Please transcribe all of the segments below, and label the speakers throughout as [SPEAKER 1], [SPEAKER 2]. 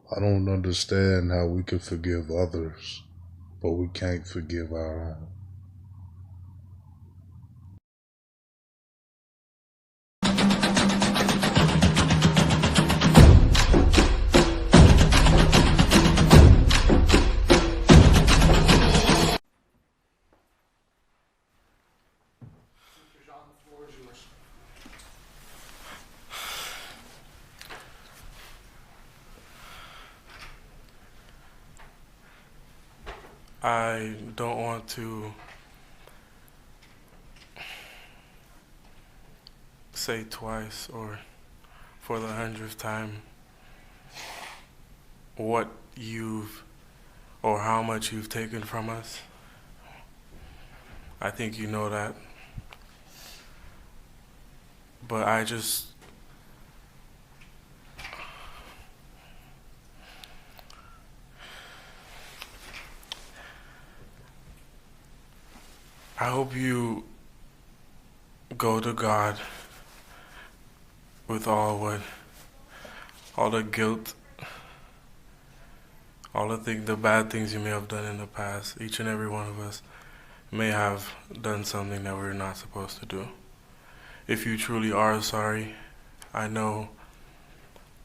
[SPEAKER 1] I don't understand how we can forgive others, but we can't forgive our own.
[SPEAKER 2] I don't want to say twice or for the 100th time what you've or how much you've taken from us. I think you know that. But I hope you go to God with all the guilt, the bad things you may have done in the past. Each and every one of us may have done something that we're not supposed to do. If you truly are sorry, I know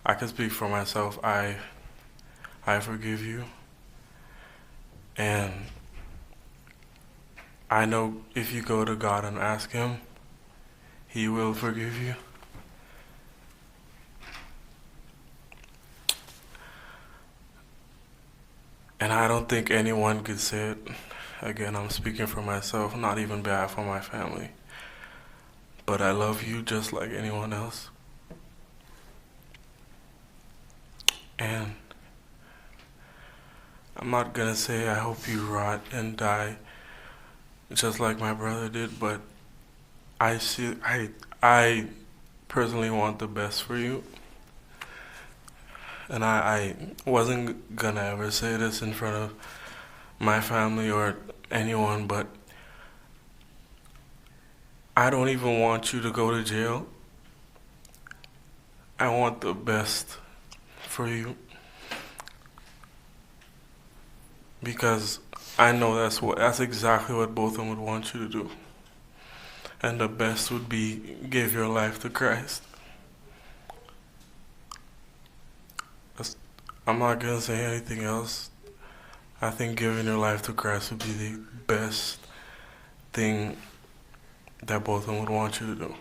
[SPEAKER 2] I can speak for myself. I forgive you, and I know if you go to God and ask Him, He will forgive you. And I don't think anyone could say it. Again, I'm speaking for myself, not even behalf of my family. But I love you just like anyone else. And I'm not gonna say I hope you rot and die just like my brother did, but I personally want the best for you. And I wasn't gonna ever say this in front of my family or anyone, but I don't even want you to go to jail. I want the best for you because I know that's exactly what both of them would want you to do. And the best would be give your life to Christ. I'm not gonna say anything else. I think giving your life to Christ would be the best thing that both of them would want you to do.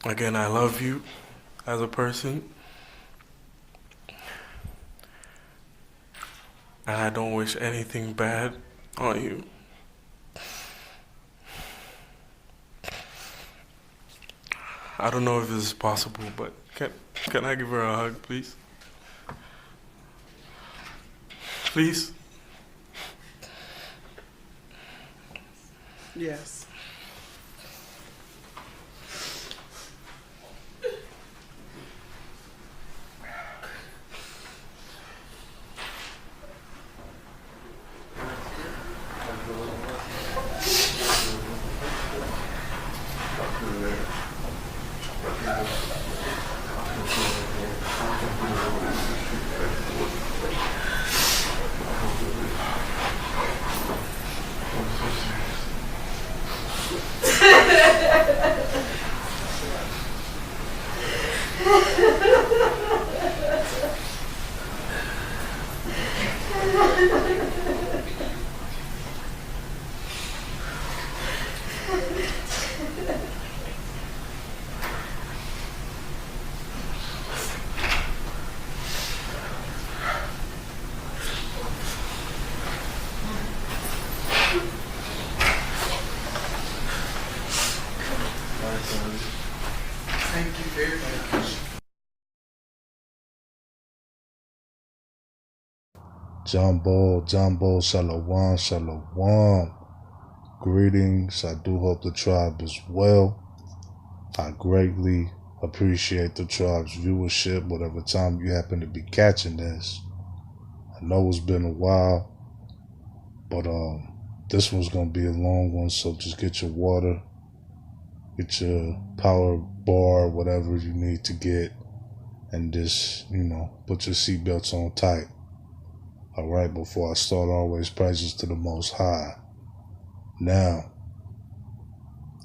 [SPEAKER 2] Again, I love you as a person, and I don't wish anything bad on you. I don't know if this is possible, but can I give her a hug, please? Please?
[SPEAKER 3] Yes. Thank you very much.
[SPEAKER 1] Jumbo, Shalom, Shalom. Greetings. I do hope the tribe is well. I greatly appreciate the tribe's viewership, whatever time you happen to be catching this. I know it's been a while, but this one's gonna be a long one, so just get your water, get your power bar, whatever you need to get, and just, put your seatbelts on tight. All right, before I start, always praises to the Most High. Now,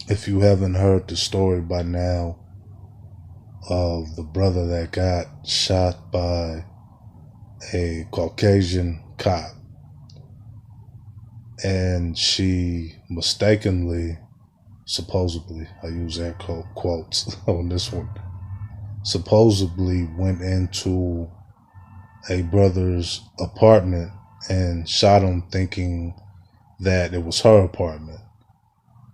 [SPEAKER 1] if you haven't heard the story by now of the brother that got shot by a Caucasian cop, and she mistakenly, supposedly, I use air quotes on this one, supposedly went into a brother's apartment and shot him thinking that it was her apartment.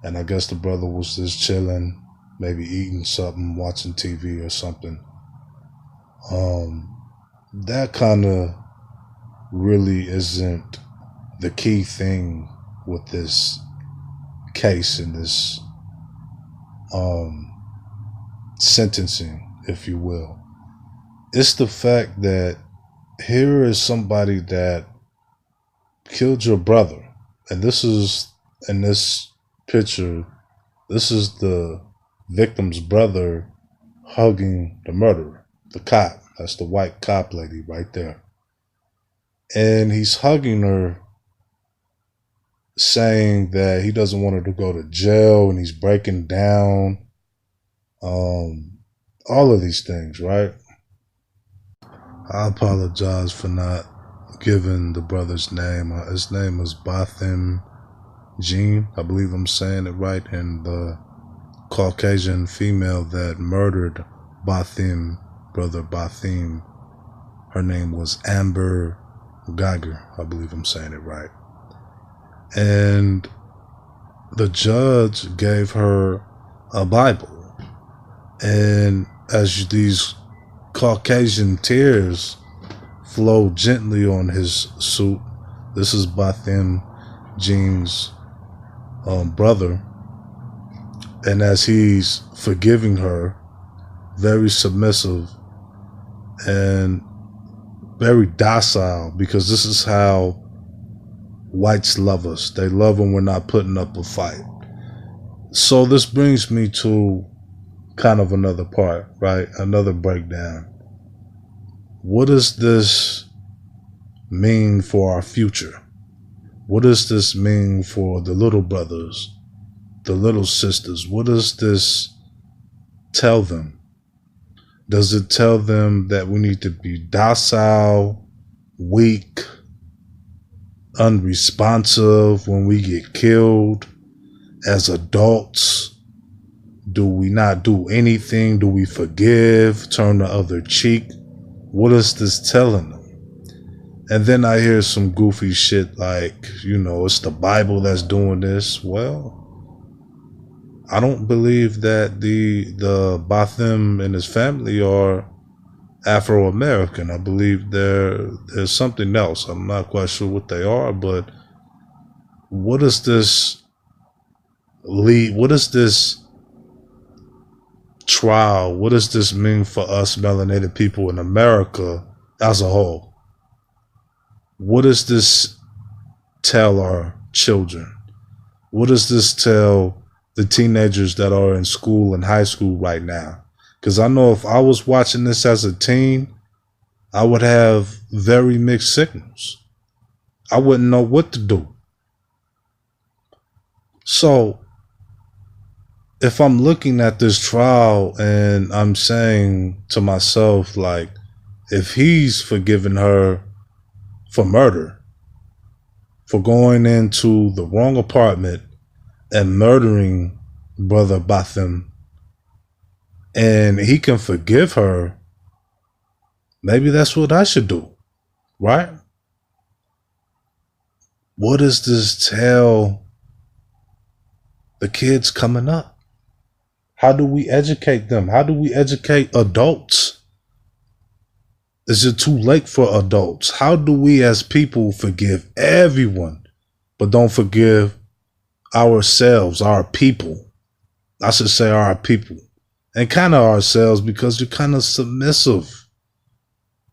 [SPEAKER 1] And I guess the brother was just chilling, maybe eating something, watching TV or something. That kind of really isn't the key thing with this case and this sentencing, if you will. It's the fact that here is somebody that killed your brother. And this is, in this picture, this is the victim's brother hugging the murderer, the cop. That's the white cop lady right there. And he's hugging her, saying that he doesn't want her to go to jail, and he's breaking down. All of these things, right? I apologize for not giving the brother's name. His name is Botham Jean. I believe I'm saying it right. And the Caucasian female that murdered Botham, brother Botham, her name was Amber Geiger. I believe I'm saying it right. And the judge gave her a Bible. And as these Caucasian tears flow gently on his suit, this is Botham Jean's brother. And as he's forgiving her, very submissive and very docile, because this is how whites love us. They love when we're not putting up a fight. So this brings me to kind of another part, right? Another breakdown. What does this mean for our future? What does this mean for the little brothers, the little sisters? What does this tell them? Does it tell them that we need to be docile, weak, unresponsive when we get killed as adults? Do we not do anything? Do we forgive, turn the other cheek? What is this telling them? And then I hear some goofy shit like, it's the Bible that's doing this. Well, I don't believe that the Botham and his family are Afro-American. I believe there's something else. I'm not quite sure what they are, but what does this lead? What does this trial, what does this mean for us melanated people in America as a whole? What does this tell our children? What does this tell the teenagers that are in school and high school right now? Because I know if I was watching this as a teen, I would have very mixed signals. I wouldn't know what to do. So if I'm looking at this trial and I'm saying to myself, like, if he's forgiven her for murder, for going into the wrong apartment and murdering brother Botham, and he can forgive her, maybe that's what I should do, right? What does this tell the kids coming up? How do we educate them? How do we educate adults? Is it too late for adults? How do we as people forgive everyone, but don't forgive ourselves, our people? I should say our people. And kind of ourselves, because you're kind of submissive.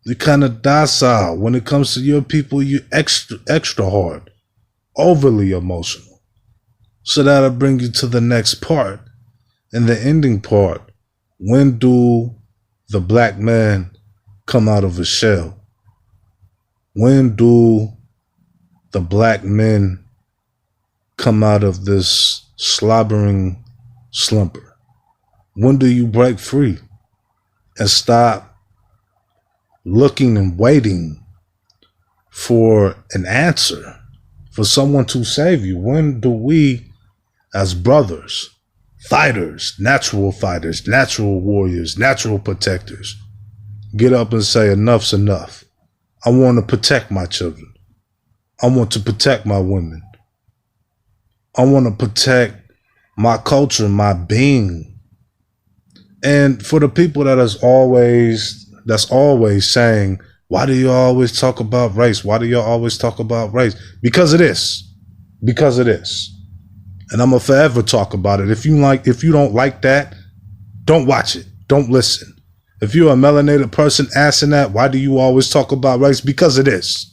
[SPEAKER 1] You're kind of docile. When it comes to your people, you're extra hard, overly emotional. So that'll bring you to the next part. And the ending part. When do the black man come out of his shell? When do the black men come out of this slobbering slumber? When do you break free and stop looking and waiting for an answer, for someone to save you? When do we, as brothers, fighters, natural warriors, natural protectors, get up and say enough's enough? I want to protect my children. I want to protect my women. I want to protect my culture, my being. And for the people that's always saying, why do you always talk about race? Why do you always talk about race? Because it is. Because it is. And I'm gonna forever talk about it. If you don't like that, don't watch it. Don't listen. If you're a melanated person asking that, why do you always talk about race? Because it is.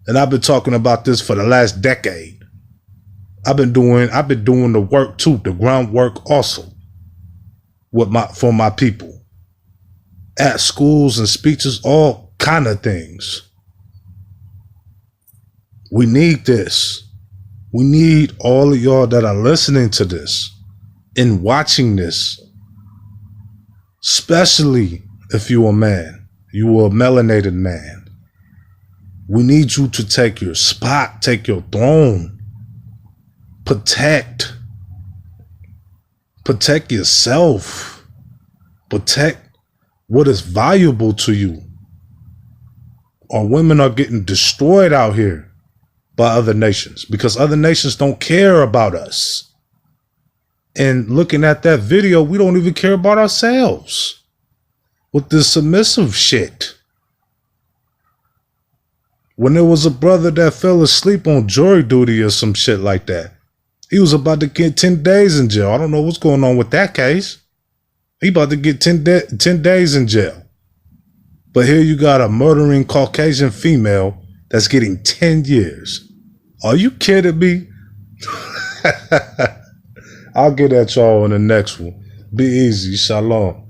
[SPEAKER 1] And I've been talking about this for the last decade. I've been doing the work too, the groundwork also for my people. At schools and speeches, all kind of things. We need this. We need all of y'all that are listening to this and watching this, especially if you're a man, you are a melanated man. We need you to take your spot, take your throne, protect yourself, protect what is valuable to you. Our women are getting destroyed out here by other nations because other nations don't care about us. And looking at that video, we don't even care about ourselves with this submissive shit. When there was a brother that fell asleep on jury duty or some shit like that, he was about to get 10 days in jail. I don't know what's going on with that case. He about to get 10 days in jail. But here you got a murdering Caucasian female that's getting 10 years. Are you kidding me? I'll get at y'all in the next one. Be easy. Shalom.